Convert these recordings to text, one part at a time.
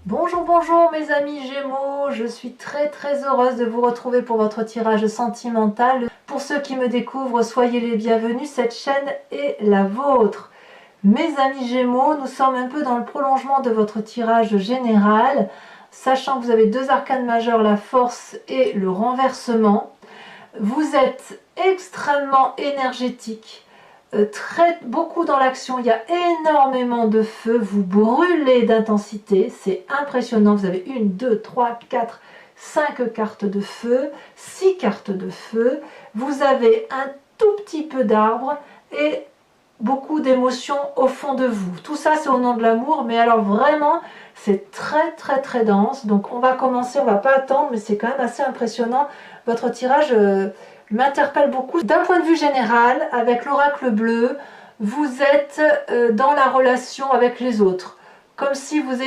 Bonjour, bonjour mes amis Gémeaux, je suis très heureuse de vous retrouver pour votre tirage sentimental. Pour ceux qui me découvrent, soyez les bienvenus, cette chaîne est la vôtre. Mes amis Gémeaux, nous sommes un peu dans le prolongement de votre tirage général, sachant que vous avez deux arcanes majeures, la force et le renversement. Vous êtes extrêmement énergétique. Beaucoup dans l'action, il y a énormément de feu, vous brûlez d'intensité, c'est impressionnant, vous avez 1, 2, 3, 4, 5 cartes de feu, 6 cartes de feu, vous avez un tout petit peu d'arbre et beaucoup d'émotions au fond de vous. Tout ça c'est au nom de l'amour, mais alors vraiment c'est très dense, donc on va commencer, on va pas attendre, mais c'est quand même assez impressionnant, votre tirage m'interpelle beaucoup. D'un point de vue général, avec l'oracle bleu, vous êtes dans la relation avec les autres. Comme si vous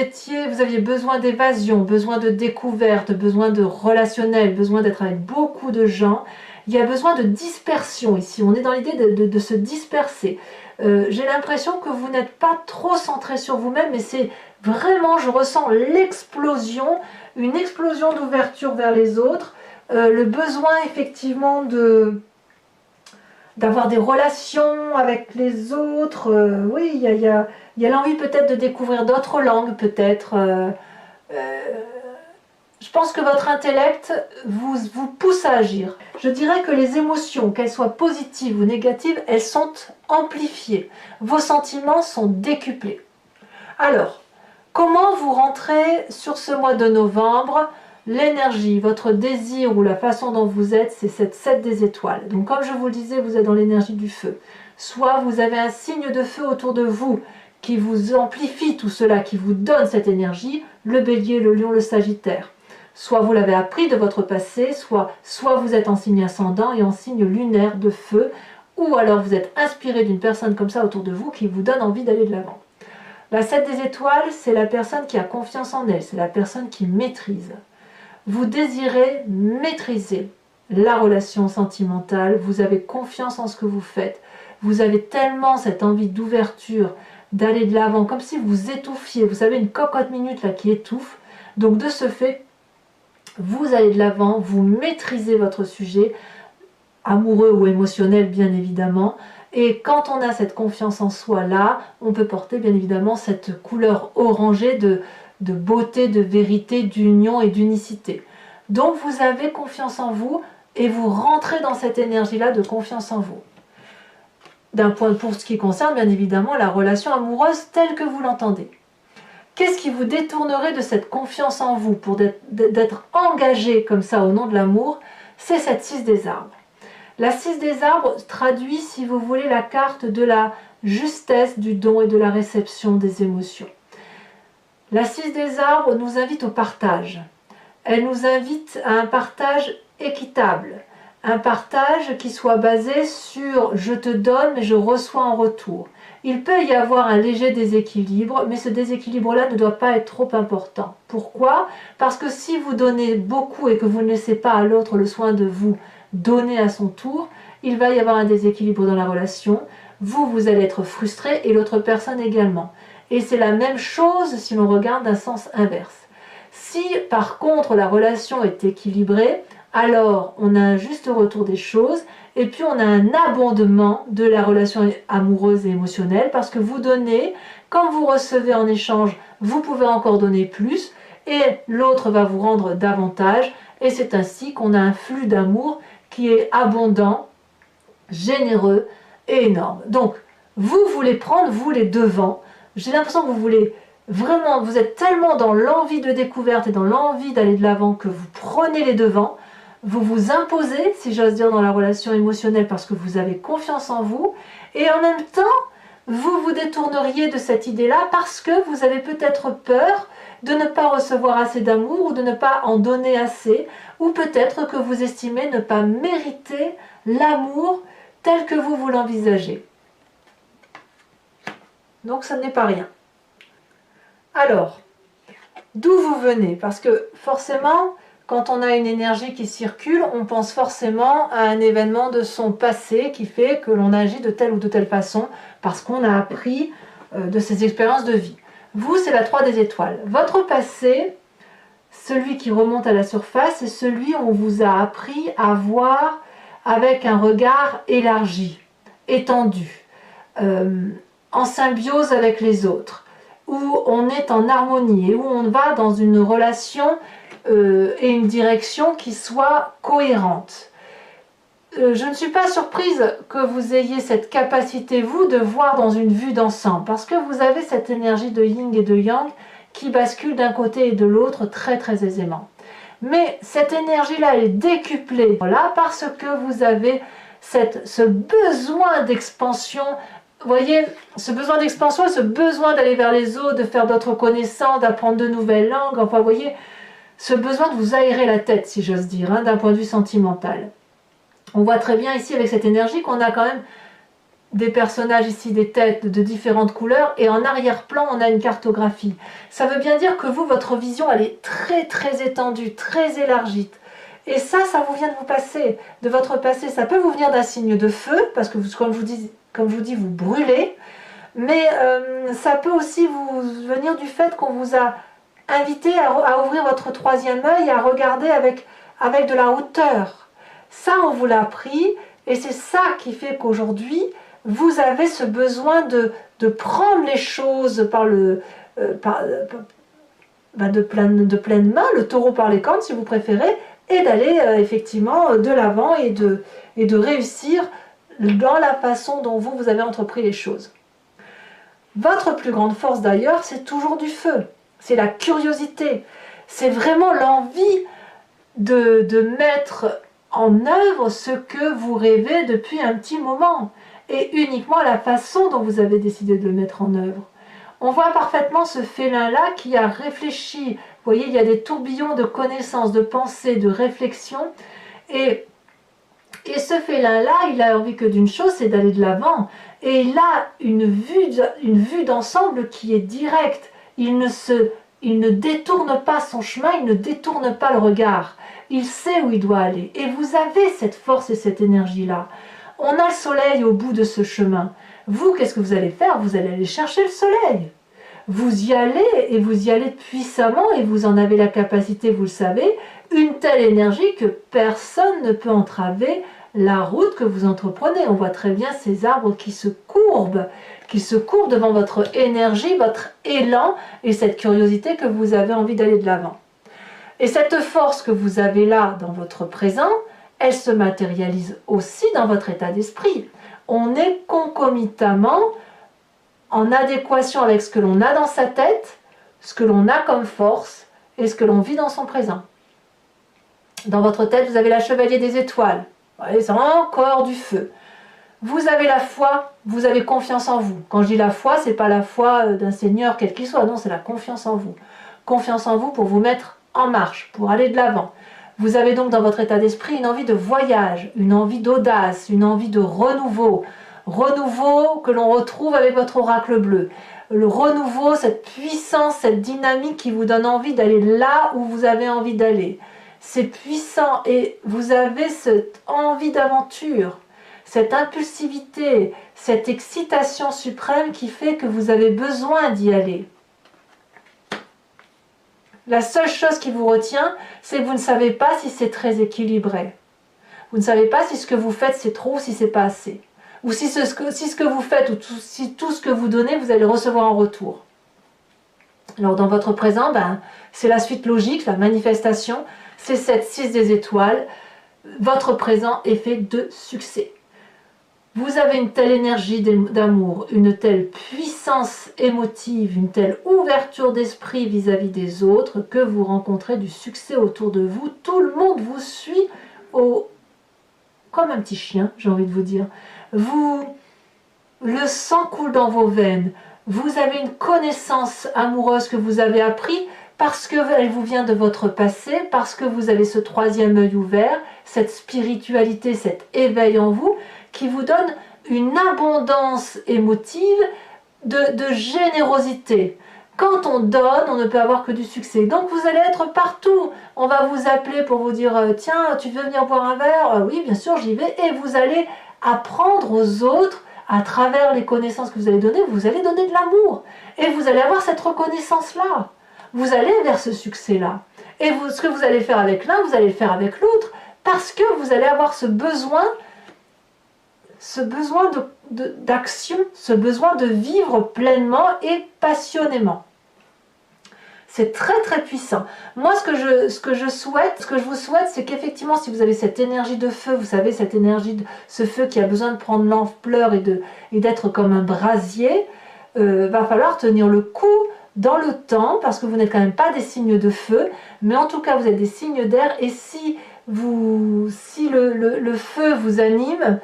aviez besoin d'évasion, besoin de découverte, besoin de relationnel, besoin d'être avec beaucoup de gens. Il y a besoin de dispersion ici. On est dans l'idée de se disperser. J'ai l'impression que vous n'êtes pas trop centré sur vous-même, mais c'est vraiment, je ressens l'explosion, une explosion d'ouverture vers les autres. Le besoin effectivement d'avoir des relations avec les autres, oui, il y a l'envie peut-être de découvrir d'autres langues, peut-être. Je pense que votre intellect vous pousse à agir. Je dirais que les émotions, qu'elles soient positives ou négatives, elles sont amplifiées. Vos sentiments sont décuplés. Alors, comment vous rentrez sur ce mois de novembre? L'énergie, votre désir ou la façon dont vous êtes, c'est cette 7 des étoiles. Donc comme je vous le disais, vous êtes dans l'énergie du feu. Soit vous avez un signe de feu autour de vous qui vous amplifie tout cela, qui vous donne cette énergie, le bélier, le lion, le sagittaire. Soit vous l'avez appris de votre passé, soit vous êtes en signe ascendant et en signe lunaire de feu, ou alors vous êtes inspiré d'une personne comme ça autour de vous qui vous donne envie d'aller de l'avant. La 7 des étoiles, c'est la personne qui a confiance en elle, c'est la personne qui maîtrise. Vous désirez maîtriser la relation sentimentale, vous avez confiance en ce que vous faites, vous avez tellement cette envie d'ouverture, d'aller de l'avant, comme si vous étouffiez, vous savez, une cocotte minute là qui étouffe. Donc de ce fait, vous allez de l'avant, vous maîtrisez votre sujet, amoureux ou émotionnel bien évidemment, et quand on a cette confiance en soi là, on peut porter bien évidemment cette couleur orangée de beauté, de vérité, d'union et d'unicité. Donc vous avez confiance en vous et vous rentrez dans cette énergie-là de confiance en vous. Pour ce qui concerne bien évidemment la relation amoureuse telle que vous l'entendez. Qu'est-ce qui vous détournerait de cette confiance en vous pour d'être engagé comme ça au nom de l'amour? C'est cette 6 des arbres. La 6 des arbres traduit, si vous voulez, la carte de la justesse, du don et de la réception des émotions. La 6 des arbres nous invite au partage. Elle nous invite à un partage équitable, un partage qui soit basé sur « je te donne mais je reçois en retour ». Il peut y avoir un léger déséquilibre, mais ce déséquilibre-là ne doit pas être trop important. Pourquoi? Parce que si vous donnez beaucoup et que vous ne laissez pas à l'autre le soin de vous donner à son tour, il va y avoir un déséquilibre dans la relation. Vous allez être frustré et l'autre personne également. Et c'est la même chose si l'on regarde d'un sens inverse. Si par contre la relation est équilibrée, alors on a un juste retour des choses et puis on a un abondement de la relation amoureuse et émotionnelle parce que vous donnez, quand vous recevez en échange, vous pouvez encore donner plus et l'autre va vous rendre davantage et c'est ainsi qu'on a un flux d'amour qui est abondant, généreux et énorme. Donc vous voulez prendre vous les devants. J'ai l'impression que vous voulez vraiment, vous êtes tellement dans l'envie de découverte et dans l'envie d'aller de l'avant que vous prenez les devants, vous vous imposez, si j'ose dire, dans la relation émotionnelle parce que vous avez confiance en vous, et en même temps, vous vous détourneriez de cette idée-là parce que vous avez peut-être peur de ne pas recevoir assez d'amour ou de ne pas en donner assez, ou peut-être que vous estimez ne pas mériter l'amour tel que vous l'envisagez. Donc ça n'est pas rien. Alors, d'où vous venez? Parce que forcément, quand on a une énergie qui circule, on pense forcément à un événement de son passé qui fait que l'on agit de telle ou de telle façon parce qu'on a appris de ses expériences de vie. Vous, c'est la 3 des étoiles. Votre passé, celui qui remonte à la surface, c'est celui où on vous a appris à voir avec un regard élargi, étendu, en symbiose avec les autres, où on est en harmonie et où on va dans une relation et une direction qui soit cohérente. Je ne suis pas surprise que vous ayez cette capacité, vous, de voir dans une vue d'ensemble, parce que vous avez cette énergie de yin et de yang qui bascule d'un côté et de l'autre très très aisément. Mais cette énergie-là est décuplée là parce que vous avez ce besoin d'expansion. Vous voyez, ce besoin d'expansion, ce besoin d'aller vers les autres, de faire d'autres connaissances, d'apprendre de nouvelles langues, enfin vous voyez, ce besoin de vous aérer la tête, si j'ose dire, hein, d'un point de vue sentimental. On voit très bien ici avec cette énergie qu'on a quand même des personnages ici, des têtes de différentes couleurs, et en arrière-plan on a une cartographie. Ça veut bien dire que vous, votre vision, elle est très très étendue, très élargie. Et ça vous vient de vous passer, de votre passé. Ça peut vous venir d'un signe de feu, parce que comme je vous dis, vous brûlez, mais ça peut aussi vous venir du fait qu'on vous a invité à ouvrir votre troisième œil, à regarder avec de la hauteur. Ça, on vous l'a appris, et c'est ça qui fait qu'aujourd'hui, vous avez ce besoin de prendre les choses de pleine main, le taureau par les cornes, si vous préférez, et d'aller effectivement de l'avant et de réussir dans la façon dont vous avez entrepris les choses. Votre plus grande force d'ailleurs, c'est toujours du feu, c'est la curiosité, c'est vraiment l'envie de mettre en œuvre ce que vous rêvez depuis un petit moment, et uniquement la façon dont vous avez décidé de le mettre en œuvre. On voit parfaitement ce félin-là qui a réfléchi. Vous voyez, il y a des tourbillons de connaissances, de pensées, de réflexions, et ce félin-là, il a envie que d'une chose, c'est d'aller de l'avant, et il a une vue d'ensemble qui est directe. Il ne détourne pas son chemin, il ne détourne pas le regard. Il sait où il doit aller. Et vous avez cette force et cette énergie-là. On a le soleil au bout de ce chemin. Vous, qu'est-ce que vous allez faire? Vous allez aller chercher le soleil. Vous y allez, et vous y allez puissamment, et vous en avez la capacité, vous le savez, une telle énergie que personne ne peut entraver la route que vous entreprenez. On voit très bien ces arbres qui se courbent devant votre énergie, votre élan, et cette curiosité que vous avez envie d'aller de l'avant. Et cette force que vous avez là dans votre présent, elle se matérialise aussi dans votre état d'esprit. On est concomitamment en adéquation avec ce que l'on a dans sa tête, ce que l'on a comme force et ce que l'on vit dans son présent. Dans votre tête, vous avez la chevalier des étoiles. C'est encore du feu. Vous avez la foi, vous avez confiance en vous. Quand je dis la foi, ce n'est pas la foi d'un seigneur quel qu'il soit, non, c'est la confiance en vous. Confiance en vous pour vous mettre en marche, pour aller de l'avant. Vous avez donc dans votre état d'esprit une envie de voyage, une envie d'audace, une envie de renouveau. Renouveau que l'on retrouve avec votre oracle bleu. Le renouveau, cette puissance, cette dynamique qui vous donne envie d'aller là où vous avez envie d'aller. C'est puissant et vous avez cette envie d'aventure, cette impulsivité, cette excitation suprême qui fait que vous avez besoin d'y aller. La seule chose qui vous retient, c'est que vous ne savez pas si c'est très équilibré. Vous ne savez pas si ce que vous faites c'est trop ou si c'est pas assez. Ou si ce que vous faites ou si tout ce que vous donnez, vous allez recevoir en retour. Alors dans votre présent, c'est la suite logique, la manifestation, c'est cette 6 des étoiles. Votre présent est fait de succès. Vous avez une telle énergie d'amour, une telle puissance émotive, une telle ouverture d'esprit vis-à-vis des autres que vous rencontrez du succès autour de vous. Tout le monde vous suit comme un petit chien, j'ai envie de vous dire. Le sang coule dans vos veines. Vous avez une connaissance amoureuse que vous avez appris parce qu'elle vous vient de votre passé, parce que vous avez ce troisième œil ouvert, cette spiritualité, cet éveil en vous, qui vous donne une abondance émotive de générosité. Quand on donne, on ne peut avoir que du succès. Donc vous allez être partout. On va vous appeler pour vous dire « Tiens, tu veux venir boire un verre ?» Oui, bien sûr, j'y vais. Et vous allez apprendre aux autres à travers les connaissances que vous allez donner de l'amour. Et vous allez avoir cette reconnaissance-là. Vous allez vers ce succès-là. Et ce que vous allez faire avec l'un, vous allez le faire avec l'autre, parce que vous allez avoir ce besoin d'action, ce besoin de vivre pleinement et passionnément. C'est très très puissant. Moi, ce que je vous souhaite, c'est qu'effectivement, si vous avez cette énergie de feu, vous savez, cette énergie, ce feu qui a besoin de prendre l'ampleur et d'être comme un brasier, va falloir tenir le coup dans le temps, parce que vous n'êtes quand même pas des signes de feu, mais en tout cas, vous êtes des signes d'air, et si le feu vous anime,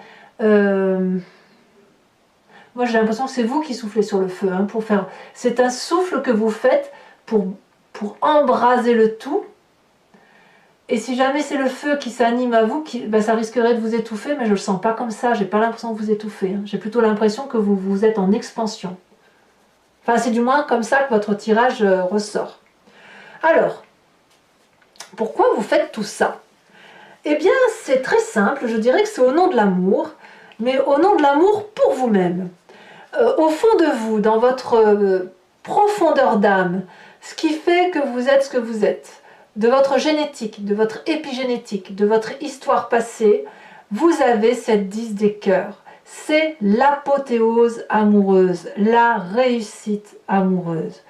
moi j'ai l'impression que c'est vous qui soufflez sur le feu, hein, c'est un souffle que vous faites pour embraser le tout. Et si jamais c'est le feu qui s'anime à vous, ça risquerait de vous étouffer, mais je ne le sens pas comme ça, j'ai pas l'impression que vous étouffez, hein. J'ai plutôt l'impression que vous êtes en expansion. Enfin, c'est du moins comme ça que votre tirage ressort. Alors, pourquoi vous faites tout ça? Eh bien, c'est très simple, je dirais que c'est au nom de l'amour, mais au nom de l'amour pour vous-même. Au fond de vous, dans votre profondeur d'âme, ce qui fait que vous êtes ce que vous êtes, de votre génétique, de votre épigénétique, de votre histoire passée, vous avez cette 10 des cœurs. C'est l'apothéose amoureuse, la réussite amoureuse.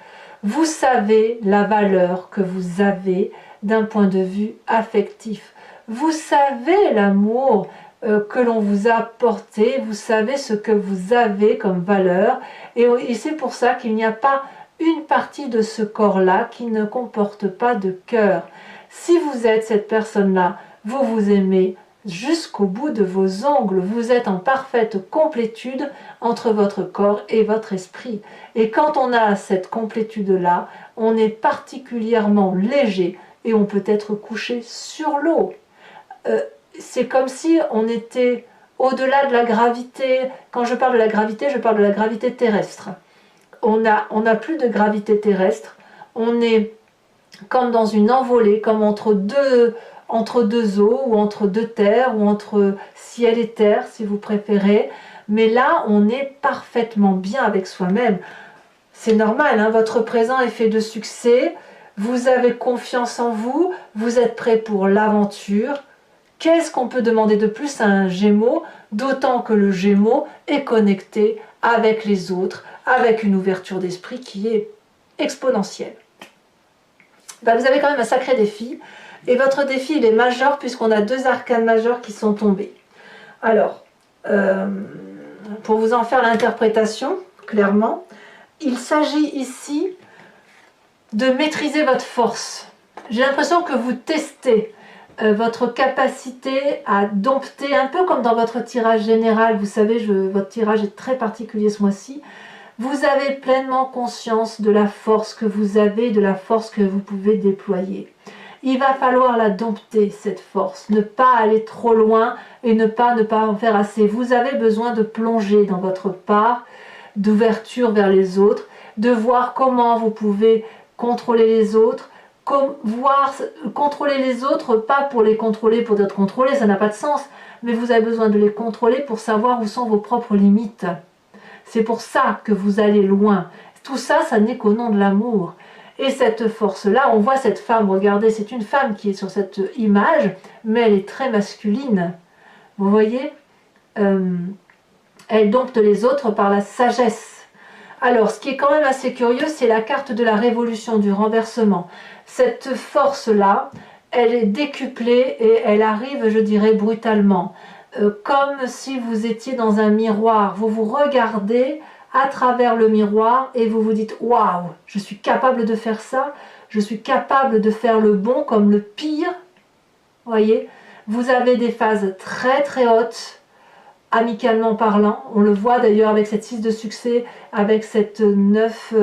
Vous savez la valeur que vous avez d'un point de vue affectif. Vous savez l'amour que l'on vous a porté, vous savez ce que vous avez comme valeur, et c'est pour ça qu'il n'y a pas une partie de ce corps-là qui ne comporte pas de cœur. Si vous êtes cette personne-là, vous vous aimez jusqu'au bout de vos ongles, vous êtes en parfaite complétude entre votre corps et votre esprit. Et quand on a cette complétude-là, on est particulièrement léger et on peut être couché sur l'eau. C'est comme si on était au-delà de la gravité. Quand je parle de la gravité, je parle de la gravité terrestre. On n'a plus de gravité terrestre, on est comme dans une envolée, comme entre deux eaux, ou entre deux terres, ou entre ciel et terre, si vous préférez. Mais là, on est parfaitement bien avec soi-même. C'est normal, hein, votre présent est fait de succès, vous avez confiance en vous, vous êtes prêt pour l'aventure. Qu'est-ce qu'on peut demander de plus à un Gémeaux, d'autant que le Gémeaux est connecté avec les autres, avec une ouverture d'esprit qui est exponentielle. Ben, vous avez quand même un sacré défi, et votre défi il est majeur puisqu'on a 2 arcanes majeurs qui sont tombés. Alors, pour vous en faire l'interprétation, clairement, il s'agit ici de maîtriser votre force. J'ai l'impression que vous testez votre capacité à dompter, un peu comme dans votre tirage général, vous savez, votre tirage est très particulier ce mois-ci, vous avez pleinement conscience de la force que vous avez, de la force que vous pouvez déployer. Il va falloir la dompter, cette force, ne pas aller trop loin et ne pas en faire assez. Vous avez besoin de plonger dans votre part d'ouverture vers les autres, de voir comment vous pouvez contrôler les autres, contrôler les autres, pas pour les contrôler, pour être contrôlé, ça n'a pas de sens, mais vous avez besoin de les contrôler pour savoir où sont vos propres limites. C'est pour ça que vous allez loin. Tout ça, ça n'est qu'au nom de l'amour. Et cette force-là, on voit cette femme, regardez, c'est une femme qui est sur cette image, mais elle est très masculine. Vous voyez, elle dompte les autres par la sagesse. Alors, ce qui est quand même assez curieux, c'est la carte de la révolution, du renversement. Cette force-là, elle est décuplée et elle arrive, je dirais, brutalement. Comme si vous étiez dans un miroir. Vous vous regardez à travers le miroir et vous vous dites « Waouh, je suis capable de faire ça, je suis capable de faire le bon comme le pire. » Voyez, vous avez des phases très très hautes, amicalement parlant, on le voit d'ailleurs avec cette 6 de succès, avec cette 9,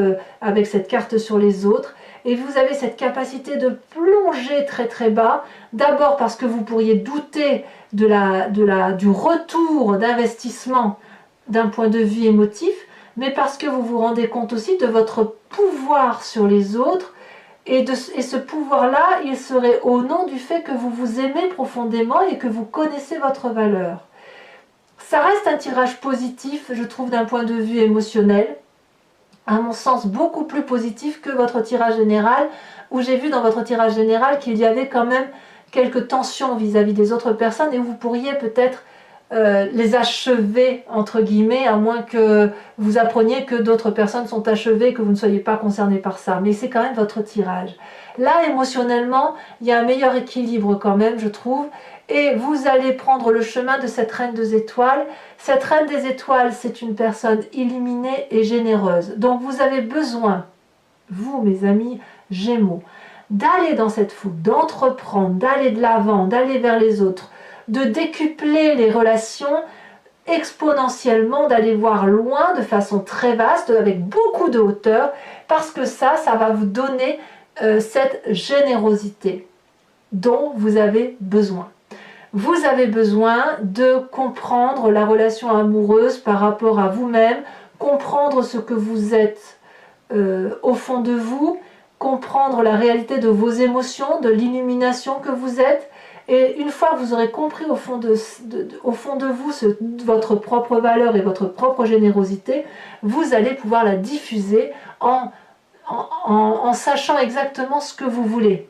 avec cette carte sur les autres, et vous avez cette capacité de plonger très très bas, d'abord parce que vous pourriez douter du retour d'investissement d'un point de vue émotif, mais parce que vous vous rendez compte aussi de votre pouvoir sur les autres, et ce pouvoir-là, il serait au nom du fait que vous vous aimez profondément et que vous connaissez votre valeur. Ça reste un tirage positif, je trouve, d'un point de vue émotionnel. À mon sens, beaucoup plus positif que votre tirage général, où j'ai vu dans votre tirage général qu'il y avait quand même quelques tensions vis-à-vis des autres personnes et où vous pourriez peut-être les achever, entre guillemets, à moins que vous appreniez que d'autres personnes sont achevées, que vous ne soyez pas concerné par ça. Mais c'est quand même votre tirage. Là, émotionnellement, il y a un meilleur équilibre quand même, je trouve. Et vous allez prendre le chemin de cette reine des étoiles. Cette reine des étoiles, c'est une personne illuminée et généreuse. Donc vous avez besoin, vous mes amis Gémeaux, d'aller dans cette foule, d'entreprendre, d'aller de l'avant, d'aller vers les autres, de décupler les relations exponentiellement, d'aller voir loin de façon très vaste, avec beaucoup de hauteur, parce que ça va vous donner cette générosité dont vous avez besoin. Vous avez besoin de comprendre la relation amoureuse par rapport à vous-même, comprendre ce que vous êtes au fond de vous, comprendre la réalité de vos émotions, de l'illumination que vous êtes. Et une fois que vous aurez compris au fond de vous votre propre valeur et votre propre générosité, vous allez pouvoir la diffuser en sachant exactement ce que vous voulez.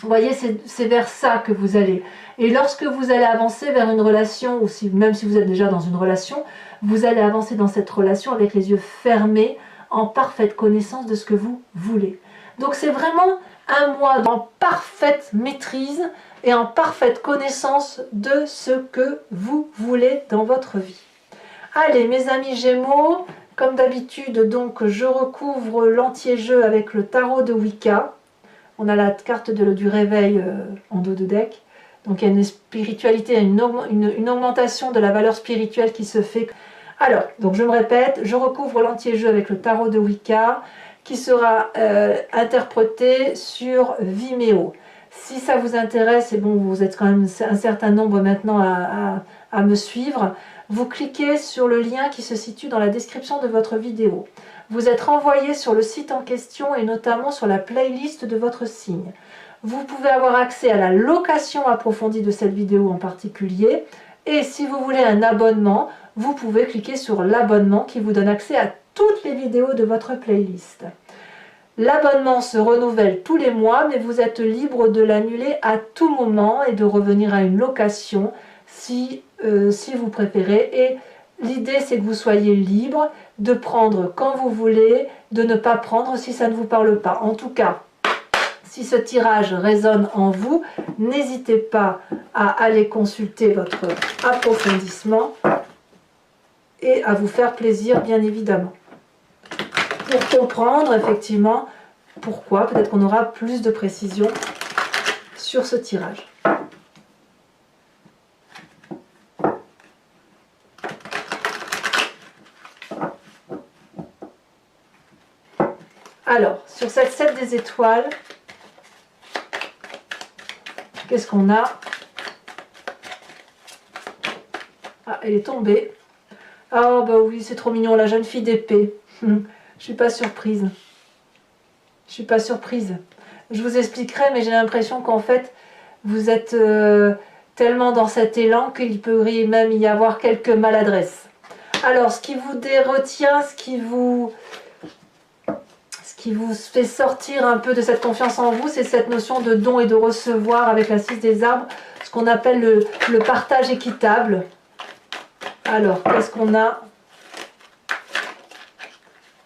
Vous voyez, c'est vers ça que vous allez. Et lorsque vous allez avancer vers une relation, ou même si vous êtes déjà dans une relation, vous allez avancer dans cette relation avec les yeux fermés, en parfaite connaissance de ce que vous voulez. Donc c'est vraiment un mois en parfaite maîtrise et en parfaite connaissance de ce que vous voulez dans votre vie. Allez, mes amis Gémeaux, comme d'habitude, donc je recouvre l'entier-jeu avec le tarot de Wicca. On a la carte du réveil en dos de deck. Donc il y a une spiritualité, une augmentation de la valeur spirituelle qui se fait. Alors, donc je me répète, je recouvre l'entier-jeu avec le tarot de Wicca qui sera interprété sur Vimeo. Si ça vous intéresse, et bon, vous êtes quand même un certain nombre maintenant à me suivre, vous cliquez sur le lien qui se situe dans la description de votre vidéo. Vous êtes renvoyé sur le site en question et notamment sur la playlist de votre signe. Vous pouvez avoir accès à la location approfondie de cette vidéo en particulier. Et si vous voulez un abonnement, vous pouvez cliquer sur l'abonnement qui vous donne accès à toutes les vidéos de votre playlist. L'abonnement se renouvelle tous les mois, mais vous êtes libre de l'annuler à tout moment et de revenir à une location si vous préférez. Et l'idée, c'est que vous soyez libre de prendre quand vous voulez, de ne pas prendre si ça ne vous parle pas. En tout cas, si ce tirage résonne en vous, n'hésitez pas à aller consulter votre approfondissement et à vous faire plaisir, bien évidemment. Pour comprendre effectivement pourquoi, peut-être qu'on aura plus de précision sur ce tirage. Alors, sur cette 7 des étoiles, qu'est-ce qu'on a? Ah, elle est tombée. Ah, bah oui, c'est trop mignon, la jeune fille d'épée. Je suis pas surprise. Je suis pas surprise. Je vous expliquerai, mais j'ai l'impression qu'en fait, vous êtes tellement dans cet élan qu'il peut même y avoir quelques maladresses. Alors, ce qui vous retient, ce qui vous fait sortir un peu de cette confiance en vous, c'est cette notion de don et de recevoir avec la 6 des arbres, ce qu'on appelle le partage équitable. Alors, qu'est-ce qu'on a?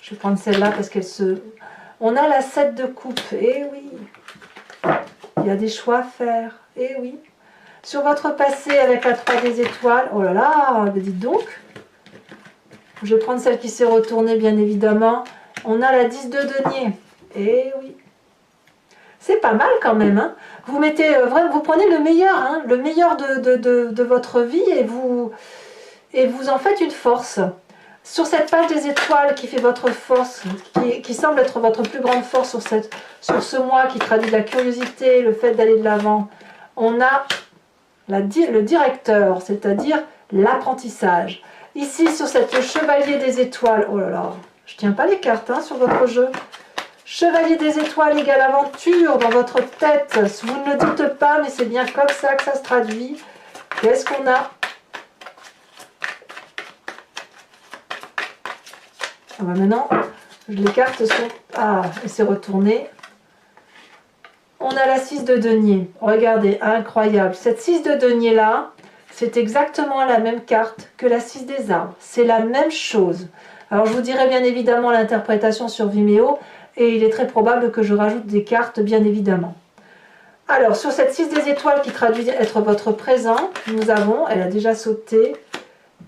Je vais prendre celle-là parce qu'elle se... On a la 7 de coupe. Eh oui, il y a des choix à faire. Eh oui. Sur votre passé avec la 3 des étoiles, oh là là, dites donc. Je vais prendre celle qui s'est retournée, bien évidemment. On a la 10 de denier. Eh oui. C'est pas mal quand même. Hein. Vous mettez vraiment, vous prenez le meilleur, hein, le meilleur de votre vie et vous en faites une force. Sur cette page des étoiles qui fait votre force, qui semble être votre plus grande force sur ce mois qui traduit la curiosité, le fait d'aller de l'avant, on a le directeur, c'est-à-dire l'apprentissage. Ici, sur cette chevalier des étoiles, oh là là, je tiens pas les cartes hein, sur votre jeu. Chevalier des étoiles égale aventure dans votre tête. Vous ne le dites pas, mais c'est bien comme ça que ça se traduit. Qu'est-ce qu'on a? Ah bah maintenant, les cartes sont... Ah, elle s'est retournée. On a la 6 de denier. Regardez, incroyable. Cette 6 de denier là, c'est exactement la même carte que la 6 des arbres. C'est la même chose. Alors je vous dirai bien évidemment l'interprétation sur Vimeo et il est très probable que je rajoute des cartes bien évidemment. Alors sur cette 6 des étoiles qui traduit être votre présent, nous avons, elle a déjà sauté,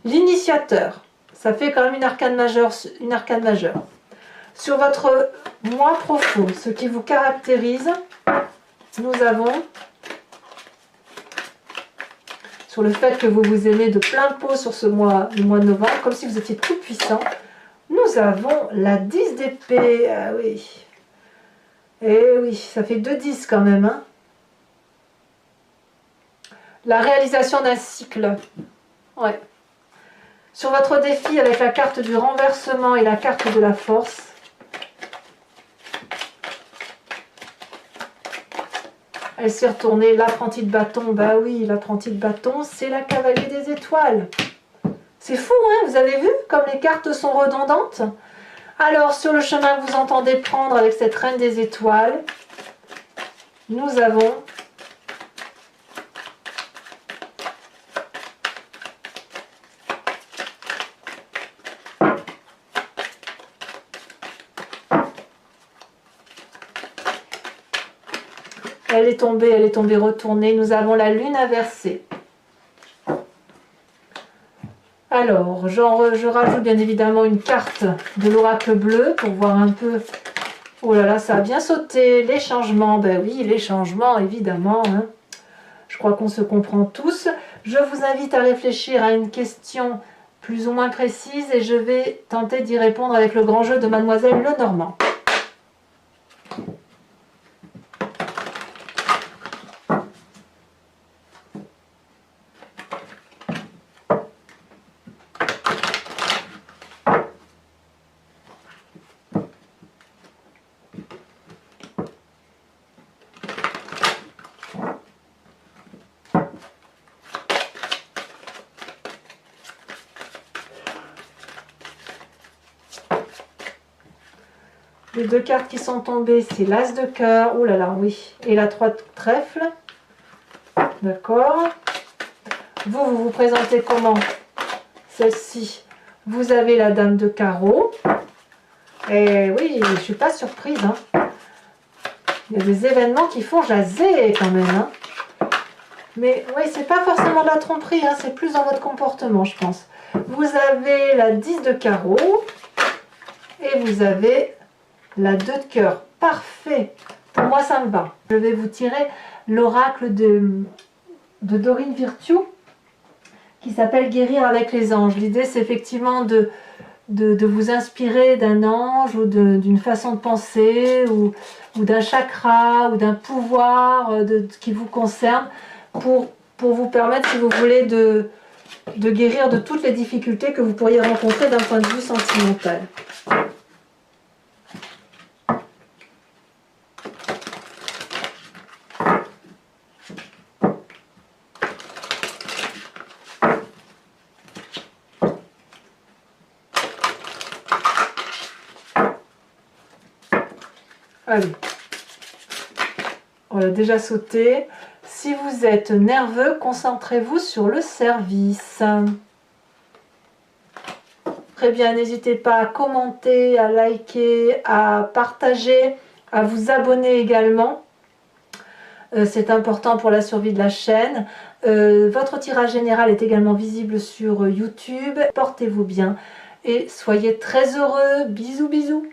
l'initiateur. Ça fait quand même une arcane majeure. Sur votre moi profond, ce qui vous caractérise, nous avons sur le fait que vous vous aimez de plein pot sur ce mois, le mois de novembre, comme si vous étiez tout puissant. Nous avons la 10 d'épée. Ah oui. Et oui, ça fait 2 10 quand même. Hein. La réalisation d'un cycle. Ouais. Sur votre défi avec la carte du renversement et la carte de la force. Elle s'est retournée, l'apprenti de bâton. Bah oui, l'apprenti de bâton, c'est la cavalier des étoiles. C'est fou, hein? Vous avez vu comme les cartes sont redondantes? Alors, sur le chemin que vous entendez prendre avec cette reine des étoiles, nous avons elle est tombée retournée. Nous avons la lune inversée. Alors, je rajoute bien évidemment une carte de l'oracle bleu pour voir un peu... Oh là là, ça a bien sauté. Les changements, ben oui, les changements, évidemment. Hein. Je crois qu'on se comprend tous. Je vous invite à réfléchir à une question plus ou moins précise et je vais tenter d'y répondre avec le grand jeu de Mademoiselle Lenormand. Les 2 cartes qui sont tombées, c'est l'As de cœur, oh là là, oui, et la 3 de trèfle. D'accord. Vous vous présentez comment? Celle-ci, vous avez la dame de carreau. Et oui, je ne suis pas surprise. Hein. Il y a des événements qui font jaser quand même. Hein. Mais oui, c'est pas forcément de la tromperie, hein, c'est plus dans votre comportement, je pense. Vous avez la 10 de carreau. Et vous avez... la 2 de cœur, parfait. Pour moi, ça me va. Je vais vous tirer l'oracle de Dorine Virtue qui s'appelle Guérir avec les anges. L'idée, c'est effectivement de vous inspirer d'un ange ou d'une façon de penser ou d'un chakra ou d'un pouvoir qui vous concerne pour vous permettre, si vous voulez, de guérir de toutes les difficultés que vous pourriez rencontrer d'un point de vue sentimental. Allez, on l'a déjà sauté. Si vous êtes nerveux, concentrez-vous sur le service. Très bien, n'hésitez pas à commenter, à liker, à partager, à vous abonner également. C'est important pour la survie de la chaîne. Votre tirage général est également visible sur YouTube. Portez-vous bien et soyez très heureux. Bisous, bisous.